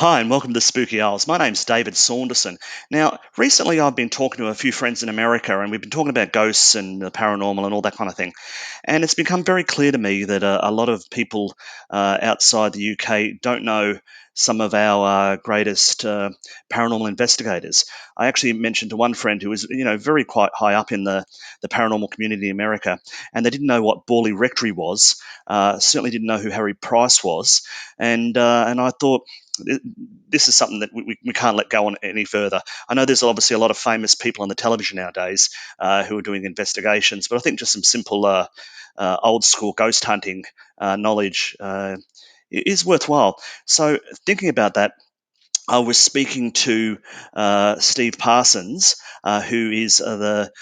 Hi, and welcome to Spooky Owls. My name's David Saunderson. Now, recently I've been talking to a few friends in America, and we've been talking about ghosts and the paranormal and all that kind of thing. And it's become very clear to me that a lot of people outside the UK don't know some of our greatest paranormal investigators. I actually mentioned to one friend who was, very quite high up in the paranormal community in America, and they didn't know what Borley Rectory was. Certainly didn't know who Harry Price was, and I thought this is something that we can't let go on any further. I know there's obviously a lot of famous people on the television nowadays who are doing investigations, but I think just some simple old school ghost hunting knowledge is worthwhile. So, thinking about that, I was speaking to Steve Parsons, who is the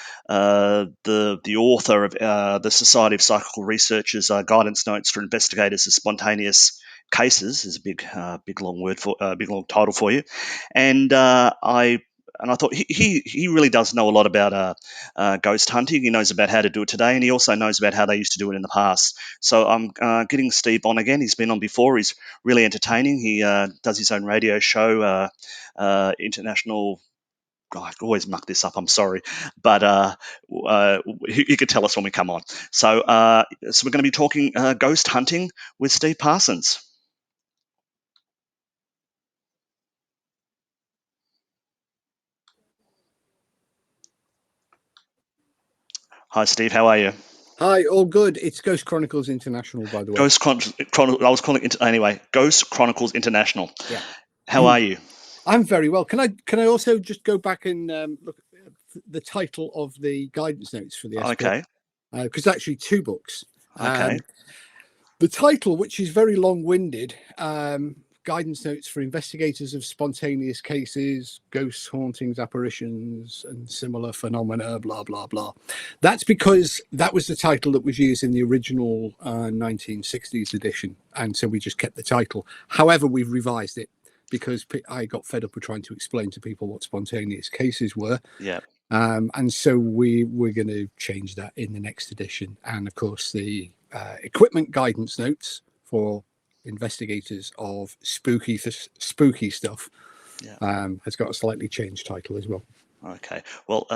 author of the Society of Psychical Researchers Guidance Notes for Investigators of Spontaneous Cases. Is a big long word for big long title for you, and I thought he really does know a lot about ghost hunting. He knows about how to do it today, and he also knows about how they used to do it in the past. So I'm getting Steve on again. He's been on before. He's really entertaining. He does his own radio show, international. Oh, I always muck this up. I'm sorry, but he could tell us when we come on. So we're going to be talking ghost hunting with Steve Parsons. Hi, Steve. How are you? Hi, all good. It's Ghost Chronicles International, by the way. I was calling it anyway. Ghost Chronicles International. Yeah. How are you? I'm very well. Can I also just go back and look at the title of the guidance notes for the SP? Okay. Because actually two books. Okay. The title, which is very long-winded, guidance notes for investigators of spontaneous cases, ghosts, hauntings, apparitions, and similar phenomena, blah, blah, blah. That's because that was the title that was used in the original 1960s edition. And so we just kept the title. However, we've revised it because I got fed up with trying to explain to people what spontaneous cases were. Yeah. And so we're going to change that in the next edition. And of course, the equipment guidance notes for investigators of spooky stuff has got a slightly changed title as well. Okay. Well,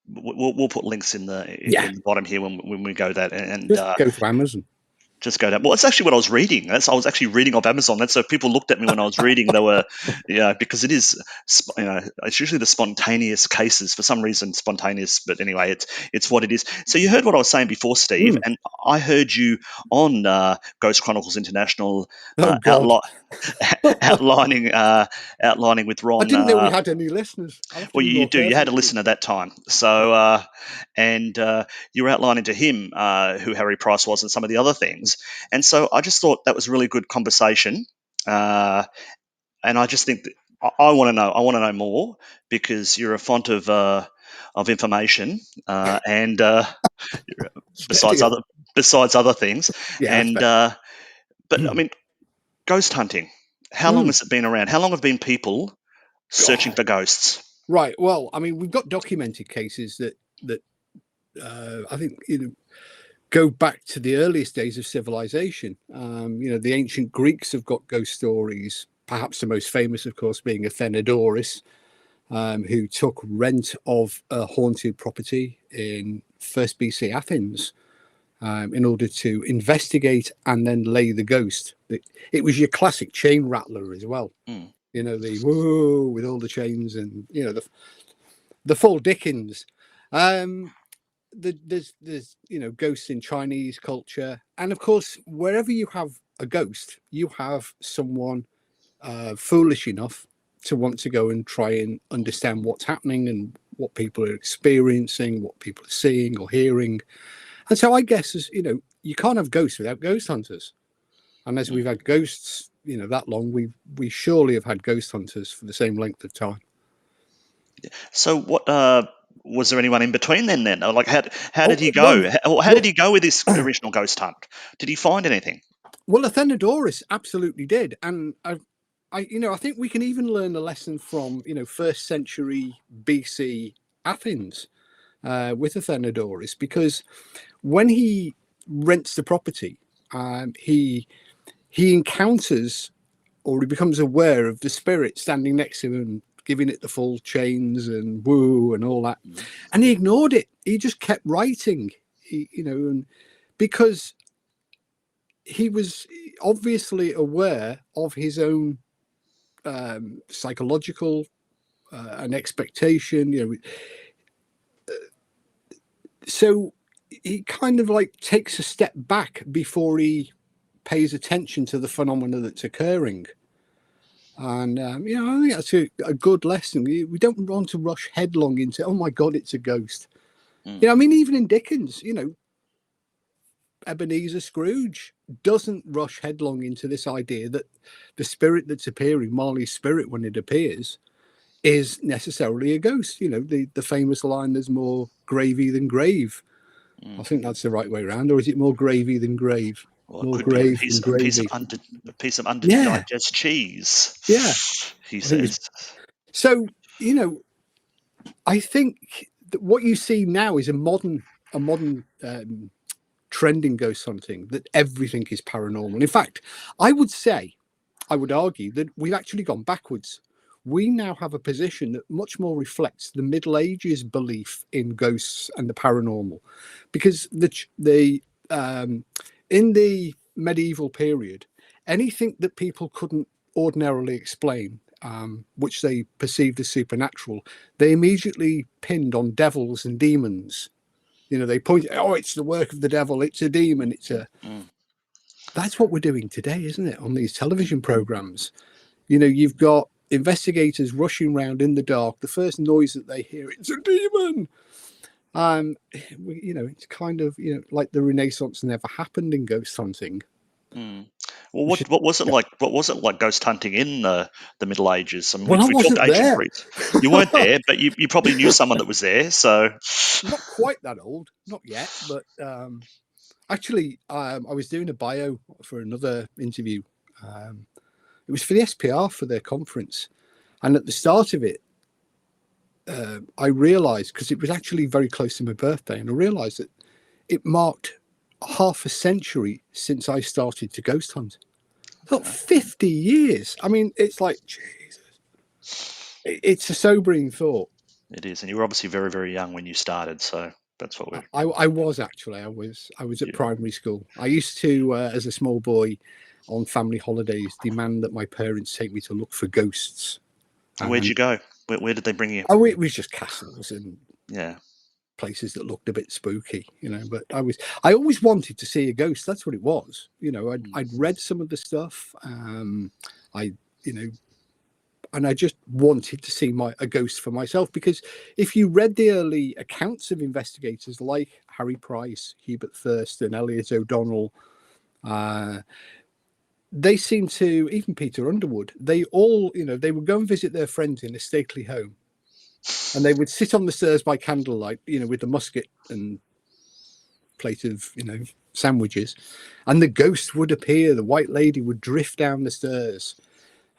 we'll put links in Yeah, the bottom here when we go that and just go to Amazon. just go down. Well, it's actually what I was reading. I was actually reading off Amazon. That's so if people looked at me when I was reading. They were, yeah, because it is, it's usually the spontaneous cases for some reason spontaneous. But anyway, it's what it is. So you heard what I was saying before, Steve, and I heard you on Ghost Chronicles International Oh God. outlining outlining with I Ron. didn't know we had any listeners. I'll have to Well, be you more do. You had careful to with this. listen at that time. So, and you were outlining to him who Harry Price was and some of the other things. And so I just thought that was a really good conversation. And I just think that I want to know. I want to know more because you're a font of information and Steady besides on. other things. Yeah, that's And better. but I mean, ghost hunting. How long Mm, has it been around? How long have been people searching God. for ghosts? Right. Well, I mean, we've got documented cases that I think go back to the earliest days of civilization. The ancient Greeks have got ghost stories. Perhaps the most famous, of course, being Athenodorus, who took rent of a haunted property in first BC Athens in order to investigate and then lay the ghost. It was your classic chain rattler as well. Mm. The whoa with all the chains and the full Dickens. Um, there's ghosts in Chinese culture, and of course wherever you have a ghost, you have someone foolish enough to want to go and try and understand what's happening and what people are experiencing, what people are seeing or hearing. And so I guess you can't have ghosts without ghost hunters. And as we've had ghosts that long, we surely have had ghost hunters for the same length of time. So what was there anyone in between then? Like how Oh did he well, go? How did well, he go with this original ghost hunt? Did he find anything? well. Athenodorus absolutely did, and I think we can even learn a lesson from first century BC Athens with Athenodorus, because when he rents the property, he encounters or he becomes aware of the spirit standing next to him and giving it the full chains and woo and all that. Mm. And he ignored it. He just kept writing, and because he was obviously aware of his own psychological and expectation, so he kind of like takes a step back before he pays attention to the phenomena that's occurring. And I think that's a good lesson. We don't want to rush headlong into, oh my god, it's a ghost. Mm. I mean, even in Dickens, Ebenezer Scrooge doesn't rush headlong into this idea that the spirit that's appearing, Marley's spirit when it appears, is necessarily a ghost. The famous line, there's more gravy than grave. I Mm. think that's the right way around. Or is it more gravy than grave? Well, it More could be a grave piece than a piece of gravy. Yeah, underdigest cheese, yeah. he I think it's says. so, I think that what you see now is a modern trend in ghost hunting, that everything is paranormal. In fact, I would say, I would argue that we've actually gone backwards. We now have a position that much more reflects the Middle Ages belief in ghosts and the paranormal, because the in the medieval period, anything that people couldn't ordinarily explain, which they perceived as supernatural, they immediately pinned on devils and demons. They point, oh, it's the work of the devil, it's a demon, it's a. Mm. That's what we're doing today, isn't it? On these television programs, you've got investigators rushing around in the dark. The first noise that they hear, it's a demon. It's kind of like the Renaissance never happened in ghost hunting. Mm. Well, We should. what was it like? What was it like ghost hunting in the Middle Ages? I mean, Well, I we talked wasn't ancient there. Greece. You weren't there, but you probably knew someone that was there. So, Not quite that old, not yet, but actually, I was doing a bio for another interview. Um, it was for the SPR for their conference, and at the start of it, I realised, because it was actually very close to my birthday, and I realised that it marked half a century since I started to ghost hunt. I thought, 50 years. I mean, it's like, Jesus. It's a sobering thought. it is, and you were obviously very, very young when you started. So that's what we're. I was actually. I was at Yeah. primary school. I used to, as a small boy, on family holidays, demand that my parents take me to look for ghosts. And where'd And you go? Where did they bring you? oh, it was just castles and Yeah. places that looked a bit spooky, But I always wanted to see a ghost. That's what it was. Mm. I'd read some of the stuff. I, you know, and I just wanted to see a ghost for myself, because if you read the early accounts of investigators like Harry Price, Hubert Thurston, Elliot O'Donnell, uh, they seem to, even Peter Underwood, they all, they would go and visit their friends in a stately home, and they would sit on the stairs by candlelight, with the musket and plate of, sandwiches, and the ghost would appear. The white lady would drift down the stairs.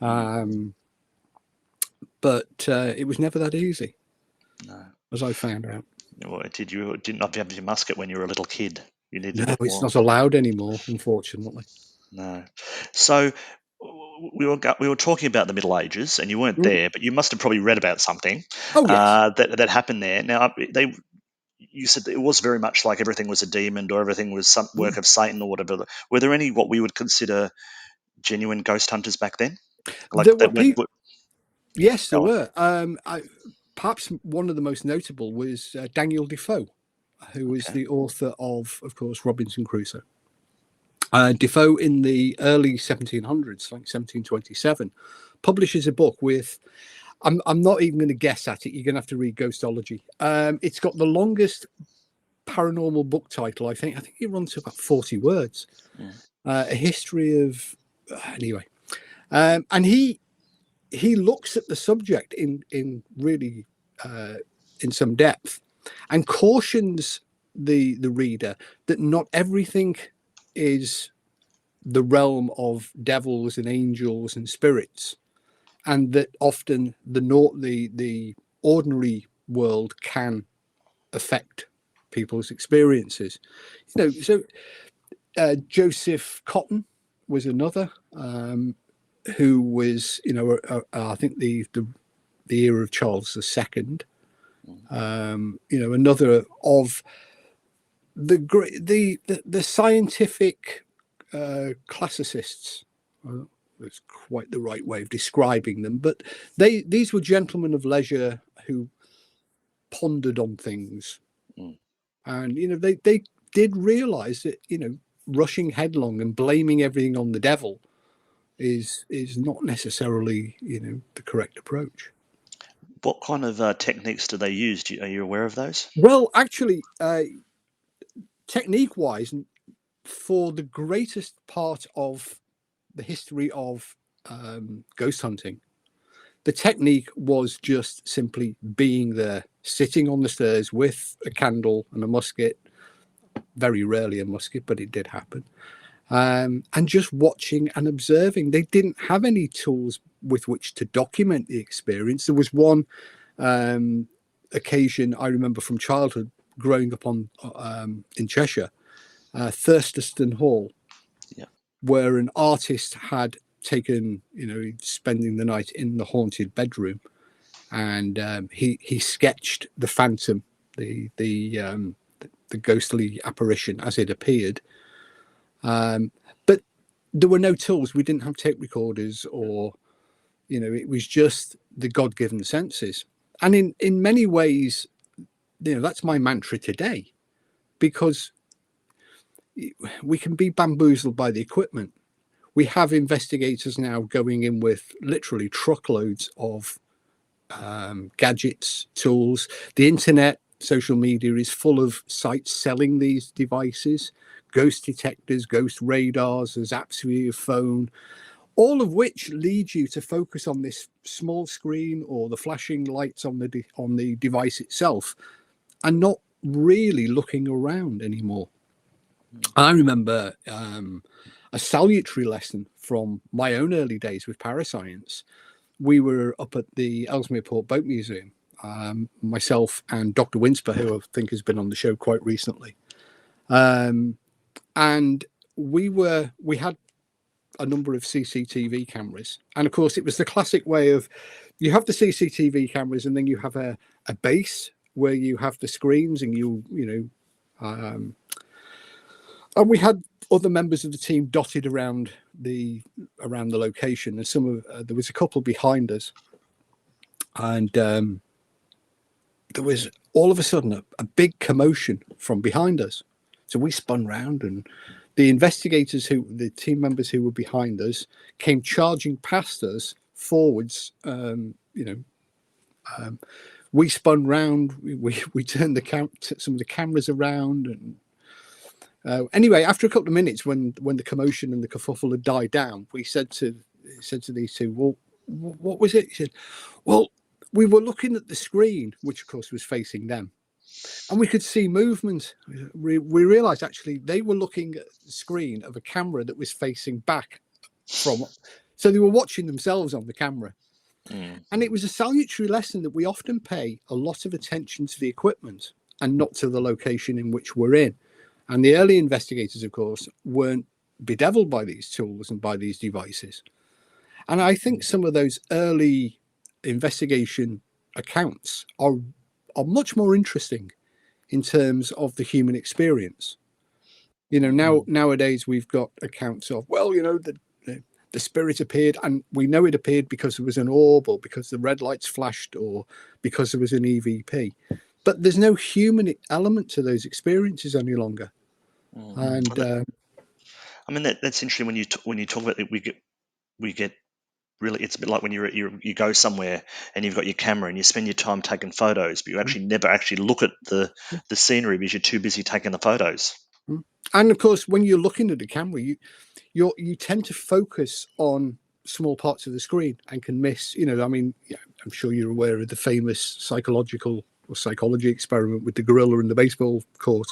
Mm. But it was never that easy, No. as I found out. Well, didn't have your musket when you were a little kid? You needed a No, bit it's more. not allowed anymore, unfortunately. No. So we were talking about the Middle Ages, and you weren't Mm. there, but you must have probably read about something Oh, yes. that happened there. Now, you said that it was very much like everything was a demon or everything was some work Mm. of Satan or whatever. Were there any what we would consider genuine ghost hunters back then? Like There were that went. people. Yes, there Go on. were. Perhaps one of the most notable was Daniel Defoe, who was Okay. the author of course, Robinson Crusoe. Defoe, in the early 1700s, like 1727, publishes a book with. I'm not even going to guess at it. You're going to have to read Ghostology. It's got the longest paranormal book title. I think it runs to about 40 words. Mm. A history of anyway, and he looks at the subject in really in some depth, and cautions the reader that not everything is the realm of devils and angels and spirits, and that often the ordinary world can affect people's experiences. So Joseph Cotton was another. who was, I think the era of Charles II. Another of the scientific classicists. That's quite the right way of describing them, but these were gentlemen of leisure who pondered on things, Mm. and they did realize that rushing headlong and blaming everything on the devil is not necessarily the correct approach. What kind of techniques do they use? Are you aware of those? Well, actually, technique wise, for the greatest part of the history of ghost hunting, the technique was just simply being there, sitting on the stairs with a candle and a musket, very rarely a musket, but it did happen, and just watching and observing. They didn't have any tools with which to document the experience. There was one occasion I remember from childhood, growing up in Cheshire, Thurston Hall, Yeah. where an artist had taken, spending the night in the haunted bedroom, and he sketched the phantom, the ghostly apparition as it appeared. But there were no tools. We didn't have tape recorders, or it was just the God-given senses. And in many ways, that's my mantra today, because we can be bamboozled by the equipment. We have investigators now going in with literally truckloads of gadgets, tools. The internet, social media is full of sites selling these devices, ghost detectors, ghost radars, there's apps for your phone, all of which lead you to focus on this small screen or the flashing lights on the device itself, and not really looking around anymore. I remember a salutary lesson from my own early days with parascience. We were up at the Ellesmere Port Boat Museum, myself and Dr. Winsper, who I think has been on the show quite recently. And we had a number of CCTV cameras. And of course, it was the classic way of, you have the CCTV cameras and then you have a base where you have the screens, and and we had other members of the team dotted around the location, and there was a couple behind us, and there was all of a sudden a big commotion from behind us. So we spun round, and the the team members who were behind us, came charging past us forwards. We spun round, we turned some of the cameras around, and anyway, after a couple of minutes, when the commotion and the kerfuffle had died down, we said to these two, "Well, what was it?" He said, "Well, we were looking at the screen, which of course was facing them, and we could see movement. We realised actually they were looking at the screen of a camera that was facing back from, so they were watching themselves on the camera." Mm. And it was a salutary lesson that we often pay a lot of attention to the equipment and not to the location in which we're in. And the early investigators, of course, weren't bedeviled by these tools and by these devices. And I think some of those early investigation accounts are much more interesting in terms of the human experience. Nowadays we've got accounts of, well, the spirit appeared, and we know it appeared because there was an orb, or because the red lights flashed, or because there was an EVP. But there's no human element to those experiences any longer. And I mean, that's interesting when you talk about it. We get really. It's a bit like when you go somewhere and you've got your camera and you spend your time taking photos, but you actually never actually look at the scenery because you're too busy taking the photos. and of course, when you're looking at a camera, you tend to focus on small parts of the screen and can miss. I mean, I'm sure you're aware of the famous psychology experiment with the gorilla in the baseball court,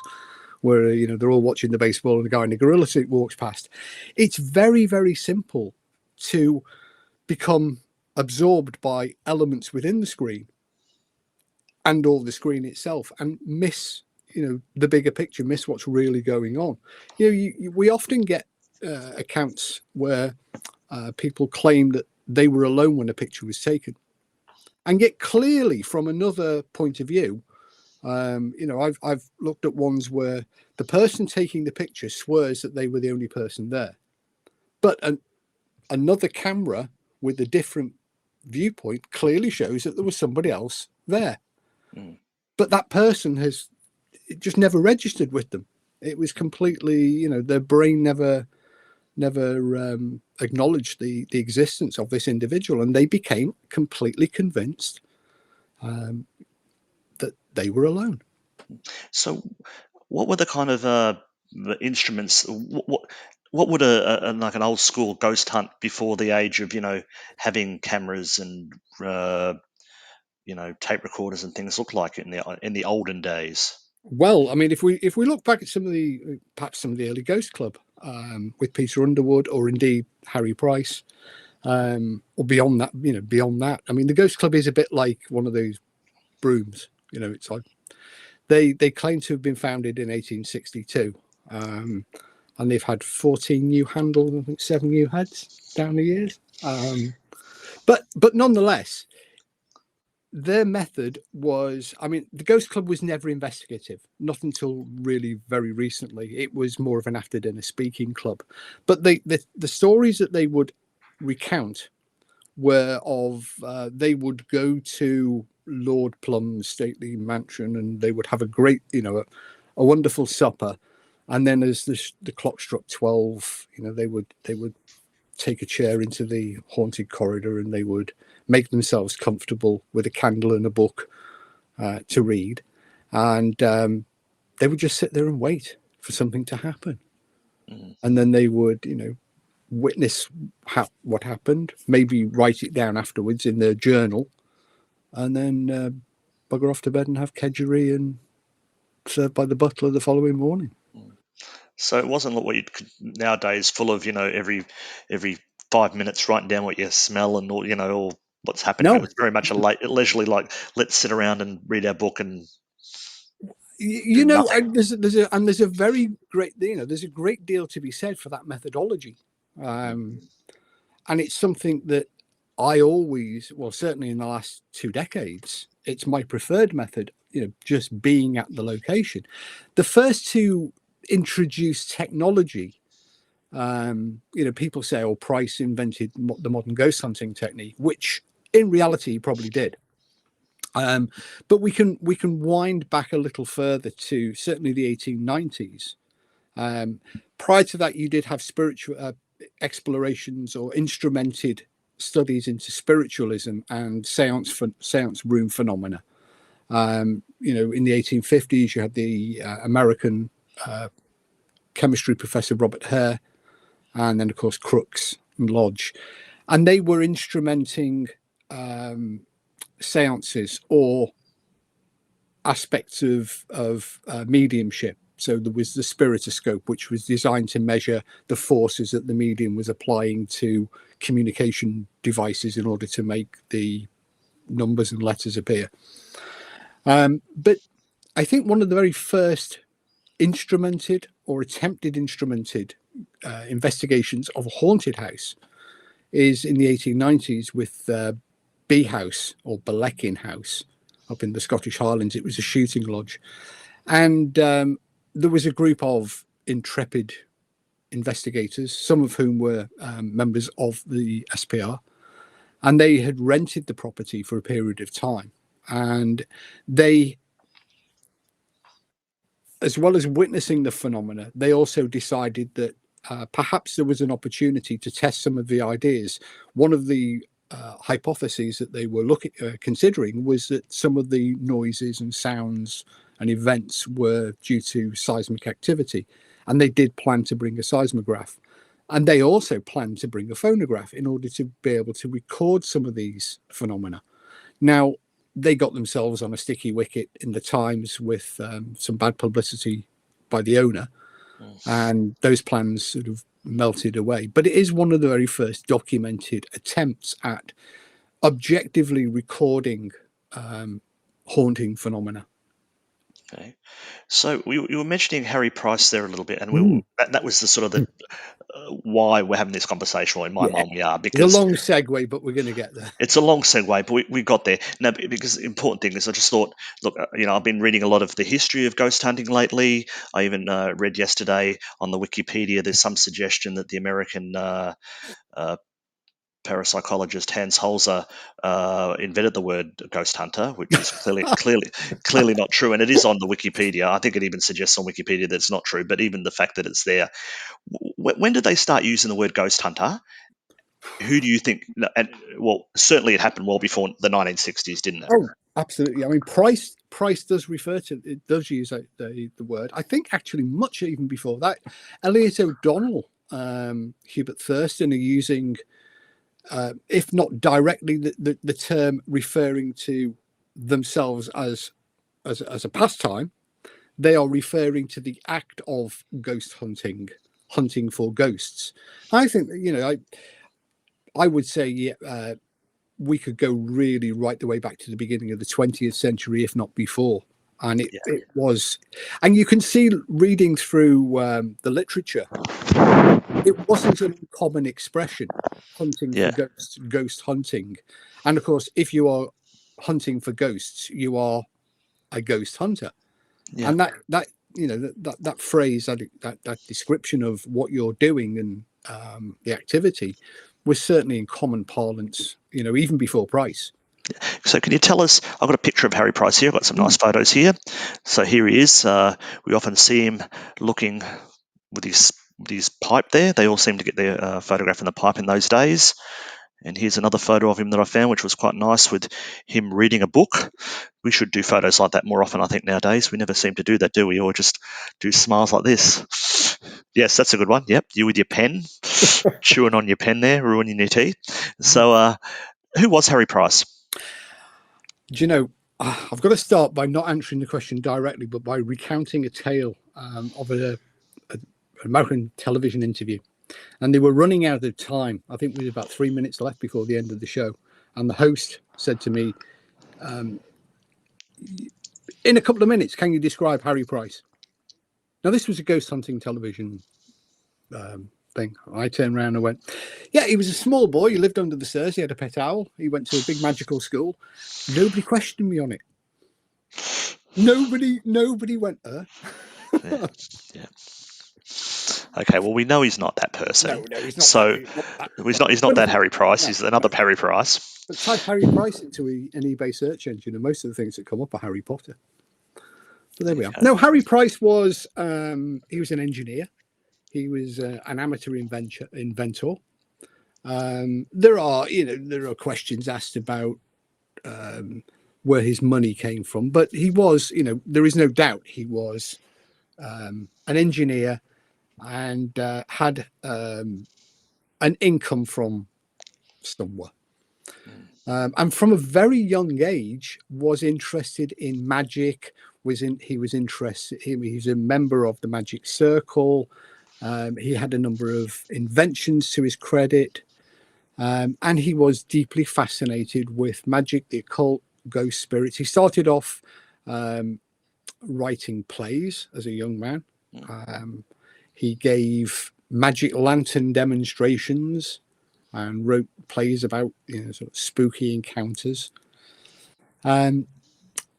where they're all watching the baseball and the guy in the gorilla suit walks past. It's very, very simple to become absorbed by elements within the screen and all the screen itself, and miss the bigger picture, miss what's really going on. We often get accounts where people claim that they were alone when a picture was taken. And yet clearly from another point of view, I've looked at ones where the person taking the picture swears that they were the only person there. But another camera with a different viewpoint clearly shows that there was somebody else there. Mm. But that person has just never registered with them. It was completely, their brain never acknowledged the existence of this individual, and they became completely convinced that they were alone. So, what were the kind of the instruments? What would like an old school ghost hunt before the age of having cameras and tape recorders and things look like in the olden days? Well, I mean, if we look back at perhaps some of the early Ghost Club with Peter Underwood, or indeed Harry Price, or beyond that, I mean, the Ghost Club is a bit like one of those brooms. It's like they claim to have been founded in 1862, and they've had 14 new handles, I think 7 new heads down the years. But nonetheless, their method was, I mean, the Ghost Club was never investigative, not until really very recently. It was more of an after dinner speaking club. But the stories that they would recount were of they would go to Lord Plum's stately mansion, and they would have a great, a wonderful supper. And then as the clock struck 12, they would take a chair into the haunted corridor, and they would make themselves comfortable with a candle and a book to read, and they would just sit there and wait for something to happen. Mm. And then they would witness what happened, maybe write it down afterwards in their journal, and then bugger off to bed and have kedgeree and served by the butler the following morning. So it wasn't like what you could nowadays, full of every 5 minutes writing down what you smell and all what's happening. It No, was very much a leisurely, like, let's sit around and read our book and do you know, nothing. there's a very great, there's a great deal to be said for that methodology, and it's something that I always, well, certainly in the last 2 decades, it's my preferred method. Just being at the location. The first to introduce technology, people say, "Oh, Price invented the modern ghost hunting technique," which in reality he probably did. But we can wind back a little further to certainly the 1890s. Prior to that, you did have spiritual explorations or instrumented studies into spiritualism and seance room phenomena. In the 1850s, you had the American chemistry professor Robert Hare, and then of course Crooks and Lodge, and they were instrumenting seances or aspects of mediumship. So there was the spiritoscope, which was designed to measure the forces that the medium was applying to communication devices in order to make the numbers and letters appear. But I think one of the very first instrumented or attempted instrumented investigations of a haunted house is in the 1890s with Bee House, or Belekin House, up in the Scottish Highlands. It was a shooting lodge. And there was a group of intrepid investigators, some of whom were members of the SPR, and they had rented the property for a period of time. And they, as well as witnessing the phenomena, they also decided that perhaps there was an opportunity to test some of the ideas. One of the hypotheses that they were considering was that some of the noises and sounds and events were due to seismic activity, and they did plan to bring a seismograph, and they also planned to bring a phonograph in order to be able to record some of these phenomena. Now, they got themselves on a sticky wicket in the Times with some bad publicity by the owner, and those plans sort of melted away. But it is one of the very first documented attempts at objectively recording haunting phenomena. Okay. So you were mentioning Harry Price there a little bit, and Mm. that was the sort of the why we're having this conversation. Well, in my Yeah, mind, we are it's a because long segue, but we're going to get there. it's a long segue, but we got there. Now, because the important thing is, I just thought, look, I've been reading a lot of the history of ghost hunting lately. I even read yesterday on the Wikipedia. There's some suggestion that the American uh, parapsychologist Hans Holzer invented the word ghost hunter, which is clearly not true, and it is on the Wikipedia. I think it even suggests on Wikipedia that it's not true, but even the fact that it's there. When did they start using the word ghost hunter? Who do you think? And well, certainly it happened well before the 1960s, didn't it? Oh, absolutely. I mean, Price does refer to it, does use the word. I think actually much even before that. Elliot O'Donnell, Hubert Thurston are using, if not directly, the term referring to themselves as a pastime. They are referring to the act of ghost hunting, hunting for ghosts. I think I would say yeah, we could go really right the way back to the beginning of the 20th century, if not before. And Yeah, it was, and you can see reading through the literature, it wasn't an uncommon expression, hunting for yeah, ghosts, ghost hunting. And of course, if you are hunting for ghosts, you are a ghost hunter. yeah. And that phrase, that description of what you're doing and the activity was certainly in common parlance, even before Price. So can you tell us? I've got a picture of Harry Price here. I've got some nice Mm. photos here. So here he is. We often see him looking with his pipe there. They all seem to get their photograph in the pipe in those days. And here's another photo of him that I found, which was quite nice, with him reading a book. We should do photos like that more often, I think, nowadays. We never seem to do that, do we? Or just do smiles like this. Yes, that's a good one. Yep, you with your pen, chewing on your pen there, ruining your teeth. So, who was Harry Price? Do you know, I've got to start by not answering the question directly, but by recounting a tale of an American television interview. And they were running out of time. I think we had about 3 minutes left before the end of the show. And the host said to me, in a couple of minutes, can you describe Harry Price? Now, this was a ghost hunting television thing. I turned around and went, yeah, he was a small boy. He lived under the stairs. He had a pet owl. He went to a big magical school. Nobody questioned me on it. Nobody went, Yeah, yeah. Okay, well, we know he's not that person. no, he's not that. So He's not that. he's not But that Harry Price. no, He's another no. Harry Price. But type Harry Price into an eBay search engine, and most of the things that come up are Harry Potter. But there we are. Okay. No, Harry Price was he was an engineer. He was an amateur inventor. There are questions asked about where his money came from, but he was, there is no doubt he was an engineer and had an income from somewhere. And from a very young age was interested in magic. He was interested. He was a member of the Magic Circle. He had a number of inventions to his credit, and he was deeply fascinated with magic, the occult, ghost spirits. He started off writing plays as a young man. Um, he gave magic lantern demonstrations and wrote plays about sort of spooky encounters.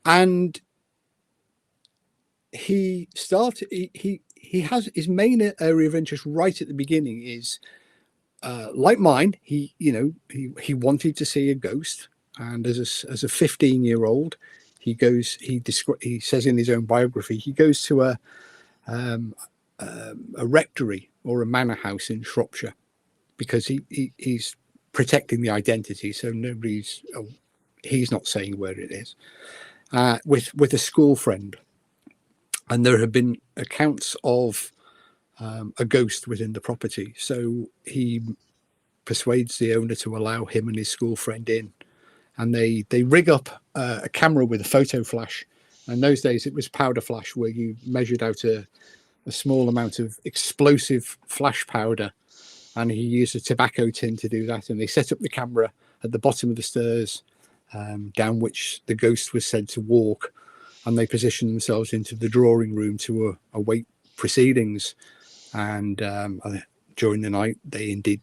And he started. He has his main area of interest right at the beginning is like mine. He wanted to see a ghost, and as a 15-year-old, he says in his own biography he goes to a rectory or a manor house in Shropshire because he's protecting the identity, so he's not saying where it is, with a school friend. And there have been accounts of a ghost within the property. So he persuades the owner to allow him and his school friend in. And they rig up a camera with a photo flash. And those days it was powder flash, where you measured out a small amount of explosive flash powder. And he used a tobacco tin to do that. And they set up the camera at the bottom of the stairs, down which the ghost was said to walk. and they positioned themselves into the drawing room to await proceedings. And during the night, they did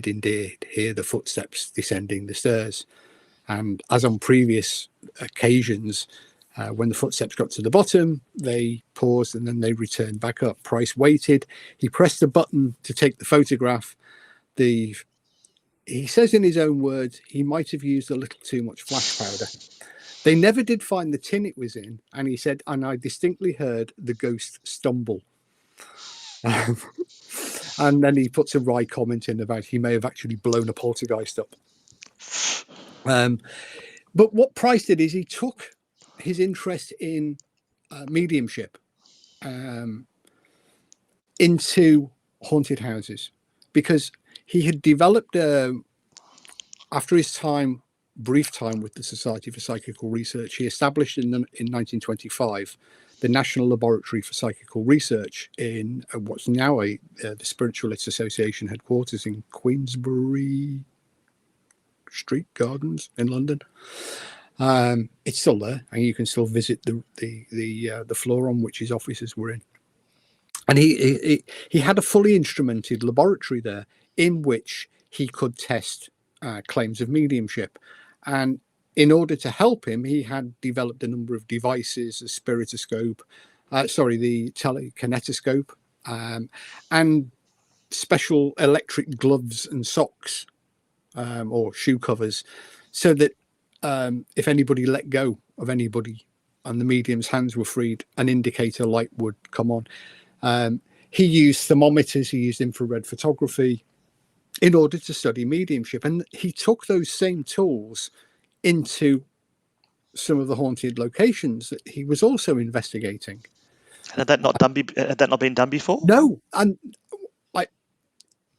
indeed hear the footsteps descending the stairs. And as on previous occasions, when the footsteps got to the bottom, they paused and then they returned back up. Price waited. He pressed the button to take the photograph. He says in his own words, he might have used a little too much flash powder. They never did find the tin it was in. And he said, and I distinctly heard the ghost stumble. And then he puts a wry comment in about he may have actually blown a poltergeist up. But what Price did is he took his interest in mediumship into haunted houses, because he had developed, after his brief time with the Society for Psychical Research, he established in 1925 the National Laboratory for Psychical Research in what's now the Spiritualist Association headquarters in Queensbury Street Gardens in London. It's still there, and you can still visit the floor on which his offices were in. And he had a fully instrumented laboratory there in which he could test claims of mediumship. And in order to help him, he had developed a number of devices, a spiritoscope, the telekinetoscope, and special electric gloves and socks, or shoe covers, so that if anybody let go of anybody and the medium's hands were freed, an indicator light would come on. He used thermometers, he used infrared photography in order to study mediumship. And he took those same tools into some of the haunted locations that he was also investigating. Had that not been done before? No. And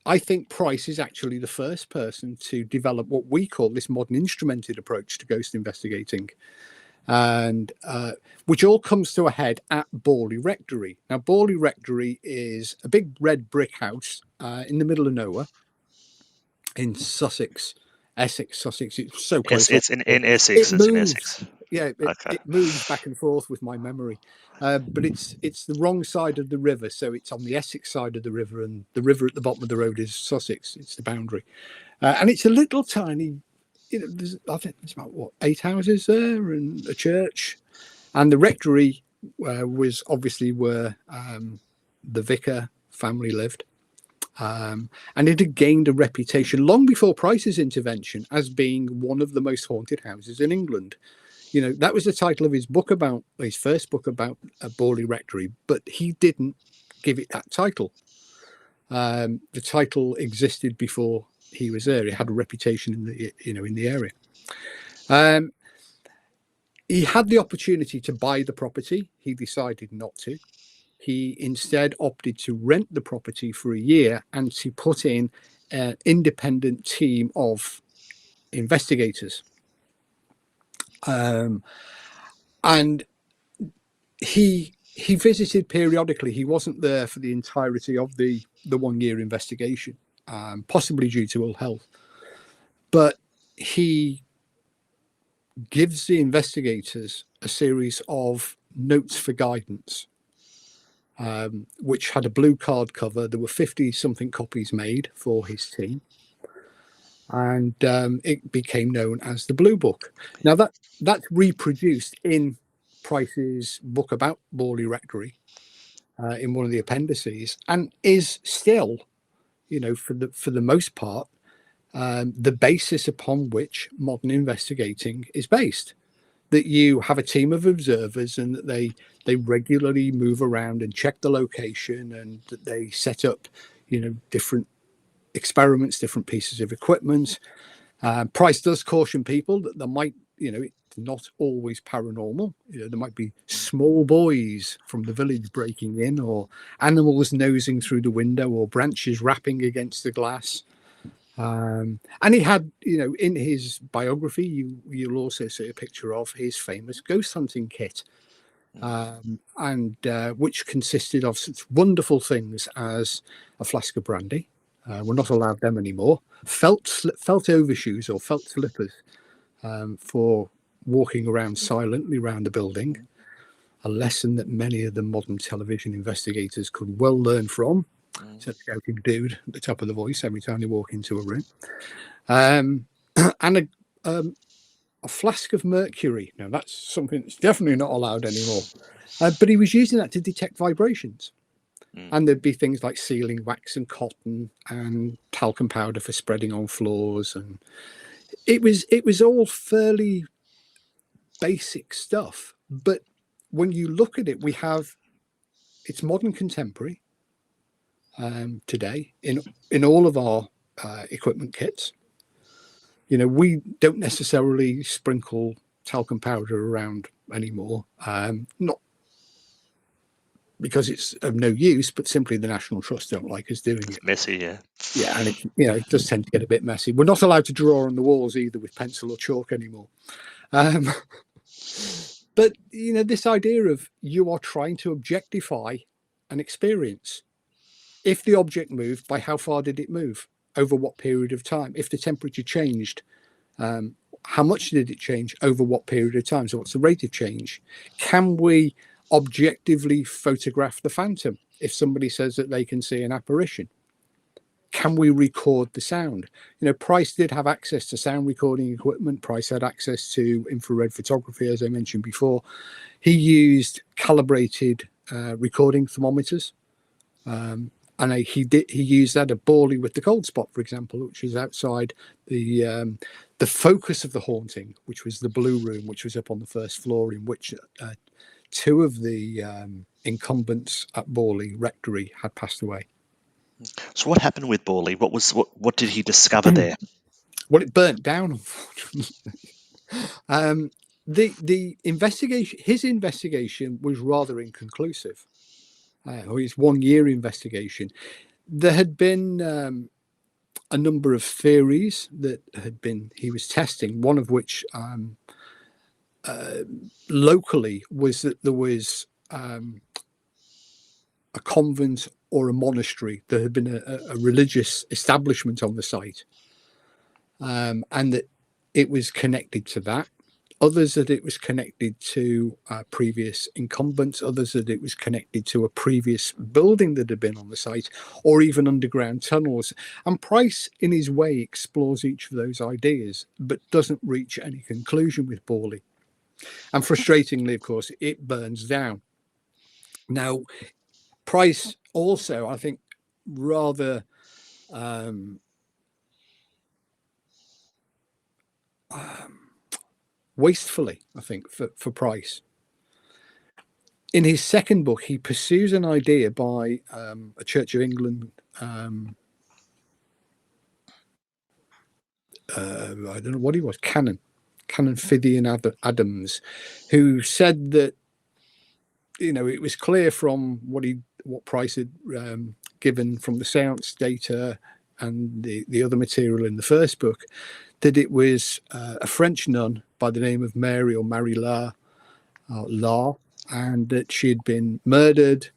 I think Price is actually the first person to develop what we call this modern instrumented approach to ghost investigating, and which all comes to a head at Borley Rectory. Now, Borley Rectory is a big red brick house in the middle of nowhere in Essex. It's so close. It's in Essex. It moves. In Essex. Yeah, it moves back and forth with my memory. But it's the wrong side of the river, so it's on the Essex side of the river, and the river at the bottom of the road is Sussex. It's the boundary, and it's a little tiny. I think there's about 8 houses there and a church, and the rectory was obviously where the vicar family lived. And it had gained a reputation long before Price's intervention as being one of the most haunted houses in England. That was the title of his first book about Borley Rectory, but he didn't give it that title. The title existed before he was there. It had a reputation in the area. He had the opportunity to buy the property. He decided not to. He instead opted to rent the property for a year and to put in an independent team of investigators. And he visited periodically. He wasn't there for the entirety of the 1 year investigation, possibly due to ill health. But he gives the investigators a series of notes for guidance, which had a blue card cover. There were 50-something copies made for his team, and it became known as the Blue Book. Now that's reproduced in Price's book about Borley Rectory in one of the appendices, and is still, for the most part, the basis upon which modern investigating is based. That you have a team of observers, and that they regularly move around and check the location, and that they set up, different experiments, different pieces of equipment. Price does caution people that there might, it's not always paranormal. There might be small boys from the village breaking in, or animals nosing through the window, or branches rapping against the glass. And he had, in his biography, you'll also see a picture of his famous ghost hunting kit, and which consisted of such wonderful things as a flask of brandy. We're not allowed them anymore. Felt overshoes or felt slippers for walking around silently around the building. a lesson that many of the modern television investigators could well learn from. Mm. Said the shouting dude at the top of the voice every time they walk into a room. Um, and a flask of mercury. Now, that's something that's definitely not allowed anymore. But he was using that to detect vibrations. Mm. And there'd be things like sealing wax and cotton and talcum powder for spreading on floors. And it was all fairly basic stuff. But when you look at it, it's modern contemporary today in all of our equipment kits. We don't necessarily sprinkle talcum powder around anymore. Not because it's of no use, but simply the National Trust don't like us doing It's it. messy, yeah. Yeah, and it does tend to get a bit messy. We're not allowed to draw on the walls either with pencil or chalk anymore. Um, but this idea of you are trying to objectify an experience. If the object moved, by how far did it move? Over what period of time? If the temperature changed, how much did it change? Over what period of time? So what's the rate of change? Can we objectively photograph the phantom? If somebody says that they can see an apparition, can we record the sound? Price did have access to sound recording equipment. Price had access to infrared photography, as I mentioned before. He used calibrated recording thermometers. And he used that at Borley with the cold spot, for example, which is outside the focus of the haunting, which was the Blue Room, which was up on the first floor, in which two of the incumbents at Borley Rectory had passed away. So what happened with Borley? What did he discover there? Well, it burnt down, unfortunately. The investigation, his investigation, was rather inconclusive. His 1-year investigation. There had been a number of theories that he was testing, one of which locally was that there was a convent or a monastery. There had been a religious establishment on the site, and that it was connected to that. Others that it was connected to previous incumbents, others that it was connected to a previous building that had been on the site, or even underground tunnels. And Price, in his way, explores each of those ideas, but doesn't reach any conclusion with Borley. And frustratingly, of course, it burns down. Now, Price also, I think, rather wastefully, I think, for Price. In his second book, he pursues an idea by a Church of England, I don't know what he was, Canon Fithian Adams, who said that it was clear from what Price had given from the seance data and the other material in the first book, that it was a French nun by the name of Mary or Marie La, and that she had been murdered,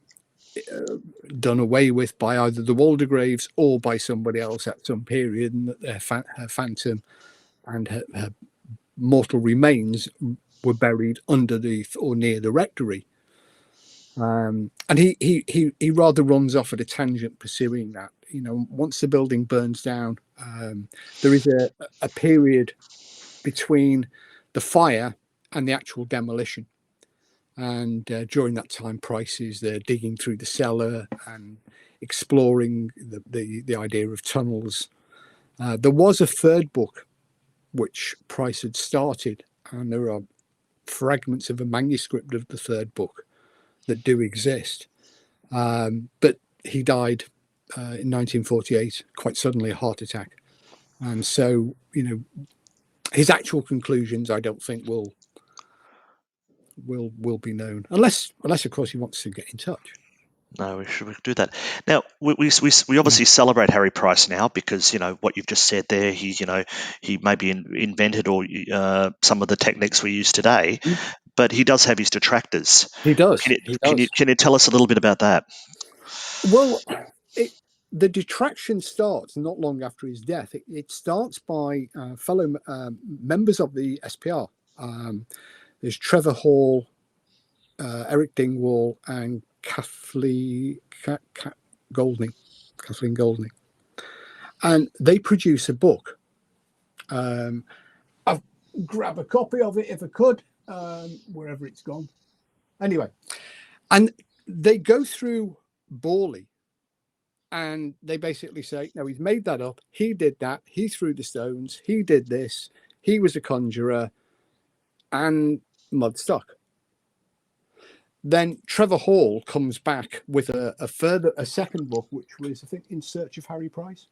done away with by either the Waldegraves or by somebody else at some period, and that her phantom and her mortal remains were buried underneath or near the rectory. And he rather runs off at a tangent pursuing that. Once the building burns down, there is a period between the fire and the actual demolition. And during that time, Price is there digging through the cellar and exploring the idea of tunnels. There was a third book which Price had started, and there are fragments of a manuscript of the third book that do exist. But he died in 1948, quite suddenly, a heart attack. And so, his actual conclusions, I don't think will be known, unless of course he wants to get in touch. No, we should do that. Now, we obviously celebrate Harry Price now because what you've just said there. He maybe invented or some of the techniques we use today, but he does have his detractors. He does. Can you tell us a little bit about that? Well, the detraction starts not long after his death. It starts by fellow members of the SPR. There's Trevor Hall, Eric Dingwall and Kathleen Goldney, and they produce a book. I'll grab a copy of it if I could, wherever it's gone. Anyway, and they go through Borley, and they basically say, no, he's made that up. He did that. He threw the stones. He did this. He was a conjurer, and mud stuck. Then Trevor Hall comes back with a second book, which was, I think, In Search of Harry Price.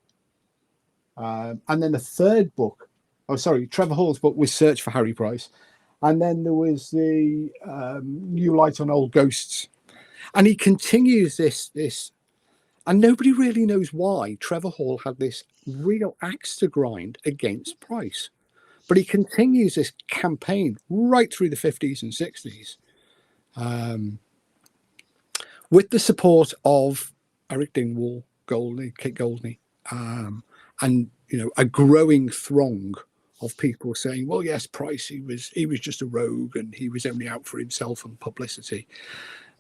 And then a third book. Oh, sorry, Trevor Hall's book was Search for Harry Price. And then there was the New Light on Old Ghosts. And he continues this, and nobody really knows why Trevor Hall had this real axe to grind against Price. But he continues this campaign right through the 50s and 60s. With the support of Eric Dingwall, Kit Goldney, and a growing throng of people saying, "Well, yes, Price, he was just a rogue, and he was only out for himself and publicity."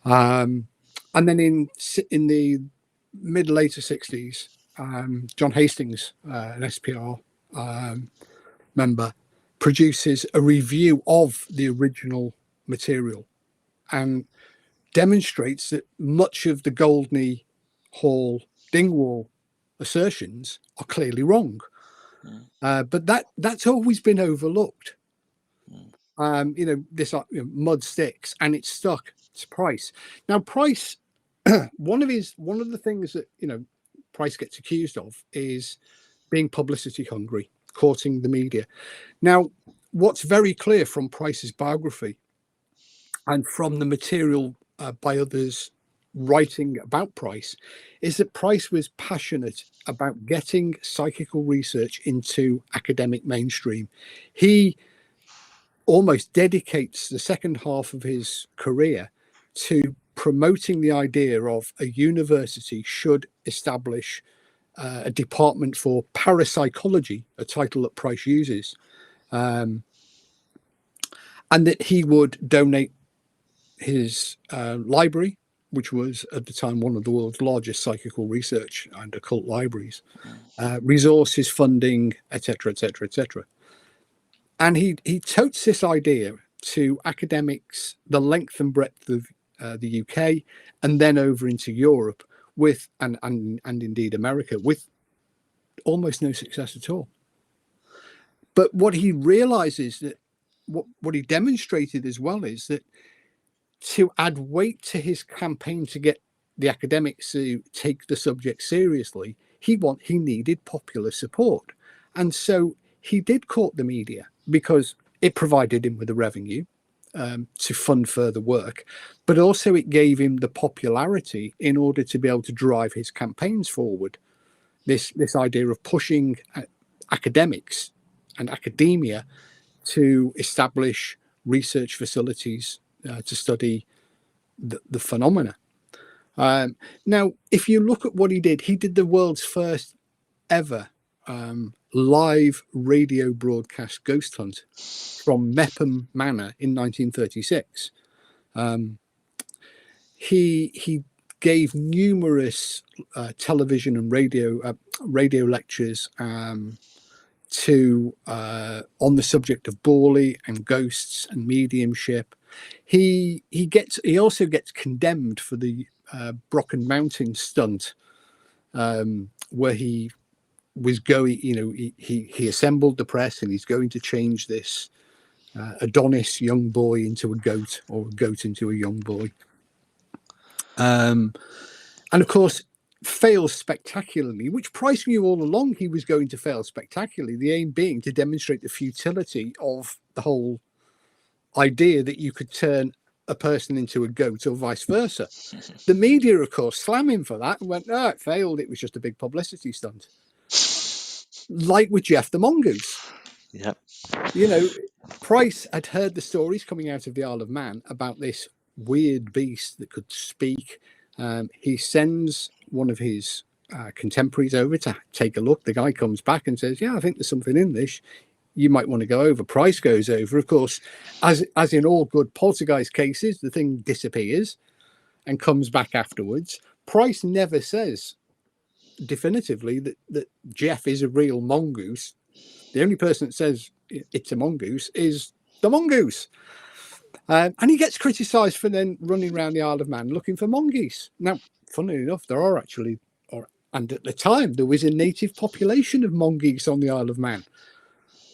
And then in the mid later 60s, John Hastings, an SPR member, produces a review of the original material and demonstrates that much of the Goldney, Hall, Dingwall assertions are clearly wrong. But that's always been overlooked. This mud sticks and it's stuck to Price. Now, Price, one of the things that Price gets accused of is being publicity hungry, courting the media. Now, what's very clear from Price's biography and from the material by others writing about Price is that Price was passionate about getting psychical research into academic mainstream. He almost dedicates the second half of his career to promoting the idea of a university should establish a department for parapsychology, a title that Price uses, and that he would donate his library, which was at the time one of the world's largest psychical research and occult libraries, resources, funding, etc., etc., etc. And he totes this idea to academics the length and breadth of the UK, and then over into Europe with and indeed America, with almost no success at all. But what he realizes, that what he demonstrated as well, is that to add weight to his campaign to get the academics to take the subject seriously, he needed popular support. And so he did court the media because it provided him with a revenue to fund further work, but also it gave him the popularity in order to be able to drive his campaigns forward. This idea of pushing academics and academia to establish research facilities to study the phenomena. Now, if you look at what he did the world's first ever live radio broadcast ghost hunt from Mepham Manor in 1936. He gave numerous television and radio lectures to on the subject of Borley and ghosts and mediumship. He also gets condemned for the Brocken Mountain stunt, where he was going. He assembled the press, and he's going to change this Adonis young boy into a goat, or a goat into a young boy. And of course, fails spectacularly, which Price knew all along he was going to fail spectacularly, the aim being to demonstrate the futility of the whole idea that you could turn a person into a goat or vice versa. The media, of course, slam him for that and went, "No, it failed. It was just a big publicity stunt." Like with Jeff the Mongoose. Yep. Price had heard the stories coming out of the Isle of Man about this weird beast that could speak. He sends one of his contemporaries over to take a look. The guy comes back and says, "Yeah, I think there's something in this. you might want to go over. Price goes over, of course, as in all good poltergeist cases, the thing disappears and comes back afterwards. Price never says definitively that Jeff is a real mongoose. The only person that says it's a mongoose is the mongoose. And he gets criticised for then running around the Isle of Man looking for mongoose. Now, funnily enough, there are actually, and at the time, there was a native population of mongoose on the Isle of Man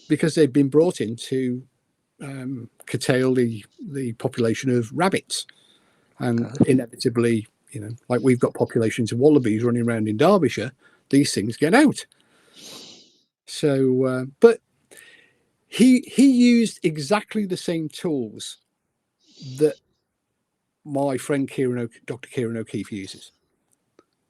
because they'd been brought in to curtail the population of rabbits. And inevitably, like we've got populations of wallabies running around in Derbyshire, these things get out. So, but he used exactly the same tools that my friend Dr. Kieran O'Keefe uses.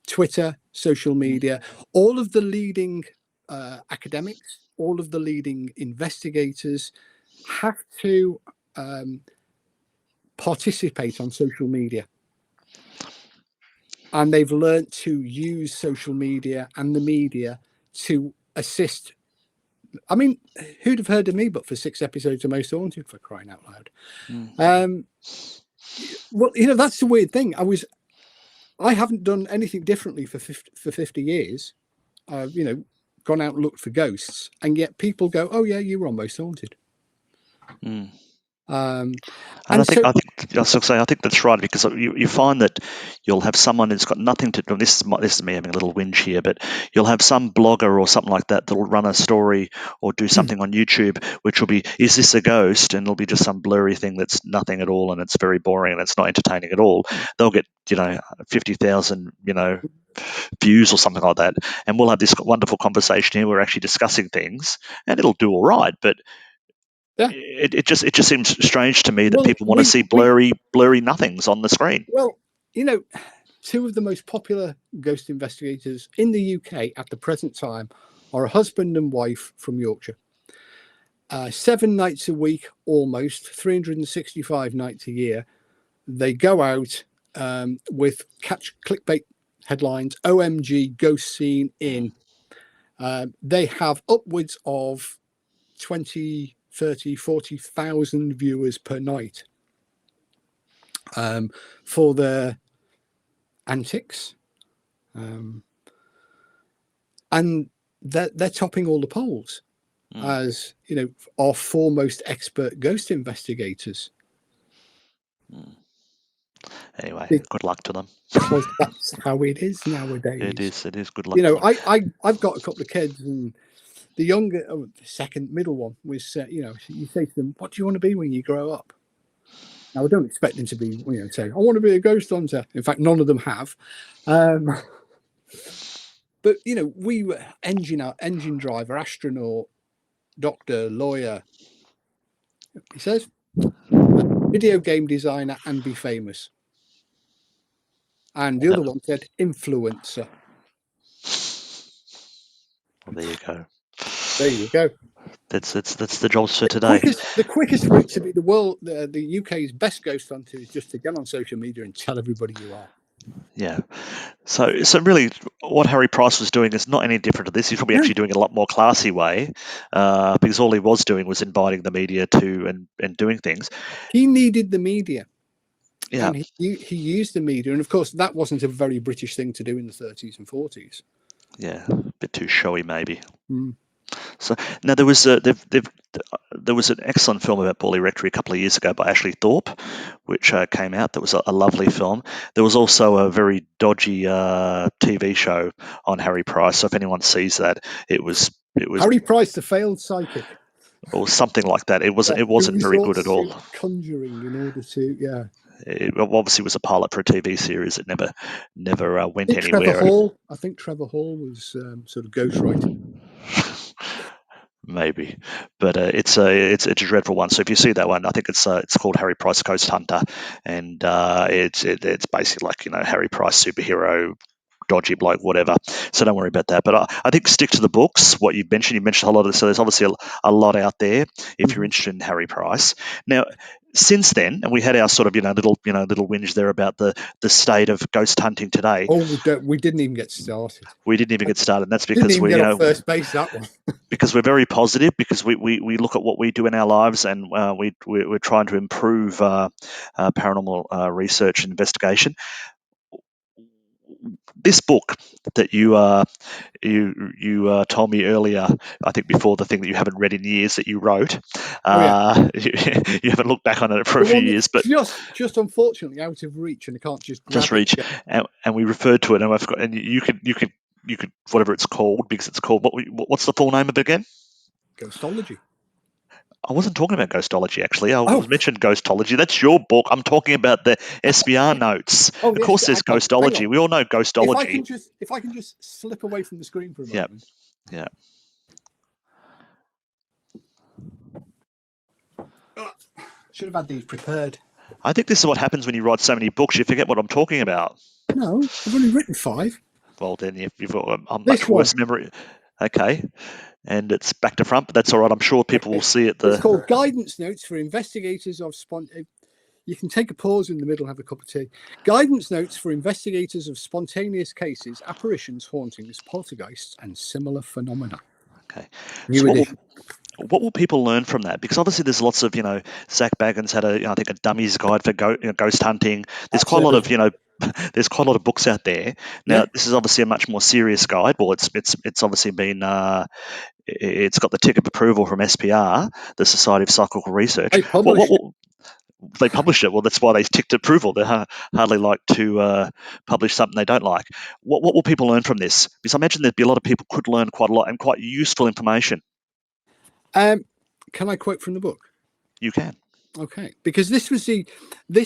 Twitter, social media, all of the leading academics, all of the leading investigators have to participate on social media. And they've learned to use social media and the media to assist. I mean, who'd have heard of me but for 6 episodes of Most Haunted, for crying out loud? Well, that's the weird thing. I haven't done anything differently for 50 years. I've, gone out and looked for ghosts, and yet people go, "Oh yeah, you were on Most Haunted." And I think that's right, because you find that you'll have someone who's got nothing to do. This is me having a little whinge here, but you'll have some blogger or something like that that'll run a story or do something on YouTube, which will be, "Is this a ghost?" And it'll be just some blurry thing that's nothing at all, and it's very boring and it's not entertaining at all. They'll get 50,000 views or something like that, and we'll have this wonderful conversation here. We're actually discussing things, and it'll do all right, but. Yeah. It just seems strange to me that people want to see blurry nothings on the screen. Well, two of the most popular ghost investigators in the UK at the present time are a husband and wife from Yorkshire. 7 nights a week, almost 365 nights a year, they go out with catch clickbait headlines. OMG, ghost scene in. They have upwards of 20, 30, 40,000 viewers per night for their antics. And they're topping all the polls as, our foremost expert ghost investigators. Anyway, good luck to them. Because that's how it is nowadays. It is good luck. I've got a couple of kids, and the younger, the second middle one was, you say to them, "What do you want to be when you grow up?" Now, I don't expect them to be, saying, "I want to be a ghost hunter." In fact, none of them have. But, we were engine driver, astronaut, doctor, lawyer. He says, video game designer and be famous. And the other one said, influencer. Well, there you go. There you go. That's the jobs for today. The quickest route to be the UK's best ghost hunter is just to get on social media and tell everybody you are. Yeah. So really, what Harry Price was doing is not any different to this. He's probably actually doing it a lot more classy way, because all he was doing was inviting the media to and doing things. He needed the media. Yeah. And he used the media, and of course that wasn't a very British thing to do in the 30s and 40s. Yeah, a bit too showy, maybe. Mm. So now there was an excellent film about Borley Rectory a couple of years ago by Ashley Thorpe, which came out. That was a lovely film. There was also a very dodgy TV show on Harry Price. So if anyone sees that, it was Harry Price, the failed psychic, or something like that. It wasn't very good at all. Conjuring in order to It obviously was a pilot for a TV series. It never went anywhere. I think Trevor Hall was sort of ghostwriting. Maybe, but it's a dreadful one. So if you see that one, I think it's called Harry Price Ghost Hunter, and it's basically like Harry Price superhero, dodgy bloke, whatever. So don't worry about that. But I think stick to the books. What you mentioned a whole lot of. So there's obviously a lot out there if you're interested in Harry Price. Now, since then, and we had our sort of little whinge there about the state of ghost hunting today. Oh, we didn't even get started. We didn't even get started, and that's Didn't because even get off first base that one. because we're very positive, because we look at what we do in our lives, and we're trying to improve paranormal research and investigation. This book that you told me earlier, I think before the thing that you haven't read in years that you wrote, Oh yeah, you haven't looked back on it for a the few one years, that's but just unfortunately out of reach, and I can't just just grab it. reach, and we referred to it, and I forgot, and you could whatever it's called, because it's called, what's the full name of it again? Ghostology. I wasn't talking about ghostology, actually. I Oh, was mentioned ghostology. That's your book. I'm talking about the SBR notes. oh Of yes. course, there's Hang on. ghostology. We all know ghostology. If I can just slip away from the screen for a Yeah, moment. yeah. Should have had these prepared. I think this is what happens when you write so many books. You forget what I'm talking about. No, I've only written 5. Well, then you've got a This much one. worse memory. Okay, and it's back to front, but that's all right. I'm sure people will Okay. see it. It's called Guidance Notes for Investigators of You can take a pause in the middle, have a cup of tea. Guidance Notes for Investigators of Spontaneous Cases, Apparitions, Hauntings, Poltergeists, and Similar Phenomena. Okay, so New edition. what will people learn from that? Because obviously there's lots of, Zach Baggins had I think a dummy's guide for ghost hunting. There's That's quite a lot it. of, there's quite a lot of books out there. Yeah. Now, this is obviously a much more serious guide. Well, it's obviously been, it's got the tick of approval from SPR, the Society of Psychical Research. I published it. They published it. Well, that's why they ticked approval. They hardly like to publish something they don't like. What will people learn from this? Because I imagine there'd be a lot of people could learn quite a lot and quite useful information. Can I quote from the book? You can. Okay, because this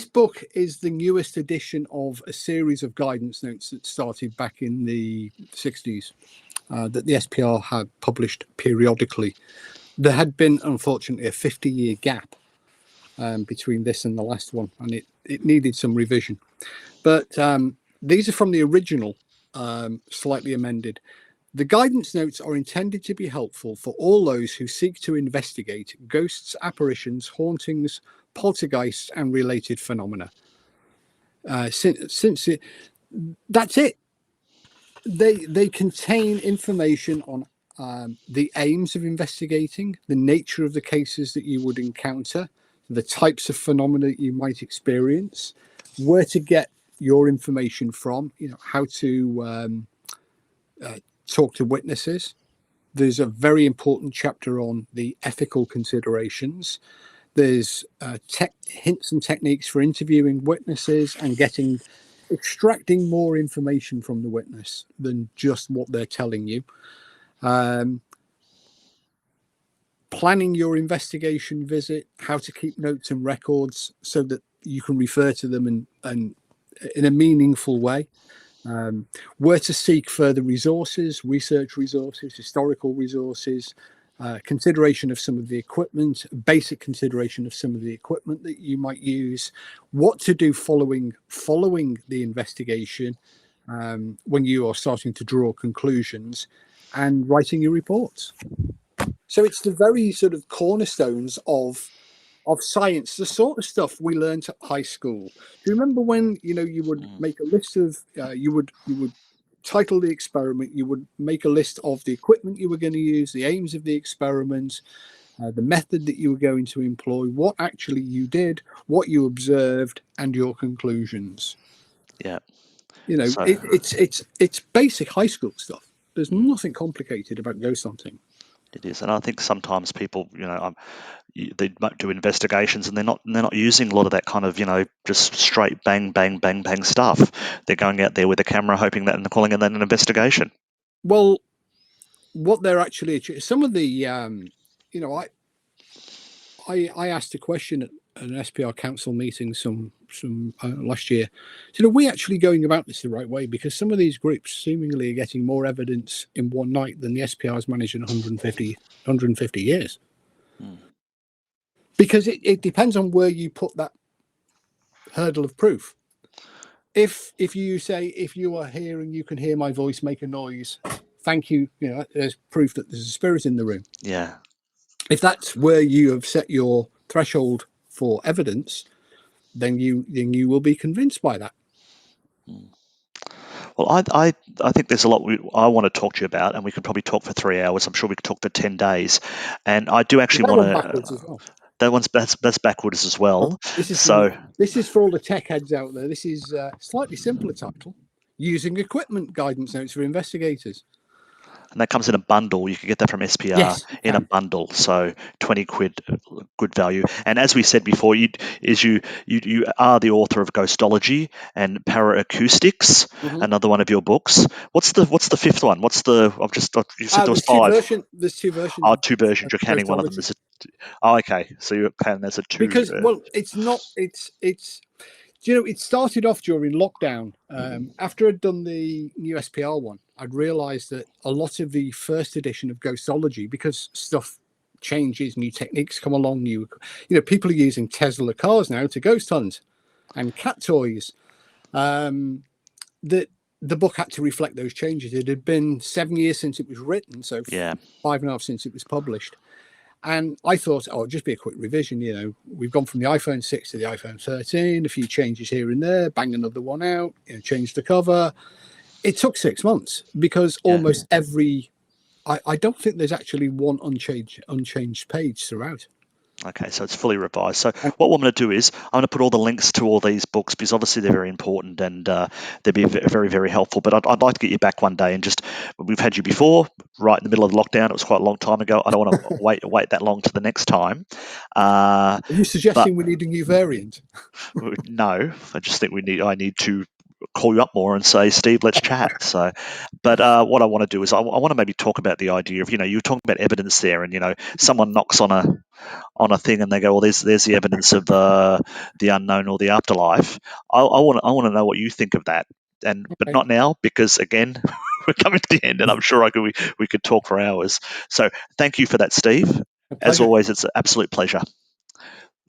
book is the newest edition of a series of guidance notes that started back in the 60s, that the SPR had published periodically. There had been, unfortunately, a 50-year gap between this and the last one, and it needed some revision. But these are from the original, slightly amended. The guidance notes are intended to be helpful for all those who seek to investigate ghosts, apparitions, hauntings, poltergeists, and related phenomena. That's it. They contain information on the aims of investigating, the nature of the cases that you would encounter, the types of phenomena that you might experience, where to get your information from, how to talk to witnesses. There's a very important chapter on the ethical considerations. There's hints and techniques for interviewing witnesses and extracting more information from the witness than just what they're telling you. Planning your investigation visit, how to keep notes and records so that you can refer to them and in a meaningful way. Where to seek further resources, research resources, historical resources, consideration of some of the equipment, basic consideration of some of the equipment that you might use, what to do following the investigation when you are starting to draw conclusions, and writing your reports. So it's the very sort of cornerstones of science, the sort of stuff we learned at high school. Do you remember when you would make a list of you would title the experiment, you would make a list of the equipment you were going to use, the aims of the experiment, the method that you were going to employ, what actually you did, what you observed, and your conclusions. Yeah. So It's basic high school stuff. There's mm, nothing complicated about ghost hunting. it is, and I think sometimes people, they might do investigations, and they're not using a lot of that kind of, just straight bang bang bang bang stuff. They're going out there with a camera, hoping that, and calling it an investigation. Well, what they're actually some of the I asked a question at an SPR council meeting some last year. So are we actually going about this the right way? Because some of these groups seemingly are getting more evidence in one night than the SPR has managed in 150 years. Mm. Because it depends on where you put that hurdle of proof. If you say, if you are here and you can hear my voice, make a noise, thank you. There's proof that there's a spirit in the room. Yeah. If that's where you have set your threshold for evidence, then you will be convinced by that. Mm. Well, I think there's a lot I want to talk to you about, and we could probably talk for 3 hours. I'm sure we could talk for 10 days. And I do Is actually that want one to, backwards as well? that's backwards as well. This is So, for all the tech heads out there. This is a slightly simpler title: using equipment guidance notes for investigators. and that comes in a bundle. You can get that from SPR Yes, you in a can. bundle. So 20 quid, good value. And as we said before, you are the author of Ghostology and Paraacoustics, Mm-hmm. another one of your books. What's the fifth one? You said there was There's two five. version. There's two versions Oh, of two versions. of You're counting one of them ghostology. as a. Oh, okay. So you're counting as a two. Because, well, it's not. It's it started off during lockdown. After I'd done the new SPR one, I'd realised that a lot of the first edition of ghostology, because stuff changes, new techniques come along, people are using Tesla cars now to ghost hunt, and cat toys. Um, that the book had to reflect those changes. It had been 7 years since it was written, so Yeah. 5.5 since it was published. And I thought, oh, it'd just be a quick revision. We've gone from the iPhone 6 to the iPhone 13, a few changes here and there, bang another one out, change the cover. It took 6 months because Yeah. almost I don't think there's actually one unchanged page throughout. Okay, so it's fully revised. So And what I'm going to do is I'm going to put all the links to all these books because obviously they're very important and they'd be very, very helpful. But I'd like to get you back one day and just we've had you before, right in the middle of the lockdown. It was quite a long time ago. I don't want to wait that long to the next time. Uh, are you but suggesting we need a new variant? no, I just think I need to call you up more and say, Steve, let's chat. So, but what I want to do is I want to maybe talk about the idea of, you were talking about evidence there, and someone knocks on a thing and they go, well, there's the evidence of the unknown or the afterlife. I want to know what you think of that, but Okay, not now because again we're coming to the end, and I'm sure we could talk for hours. So thank you for that, Steve. a As pleasure. always, it's an absolute pleasure.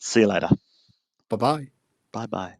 See you later. Bye bye. Bye bye.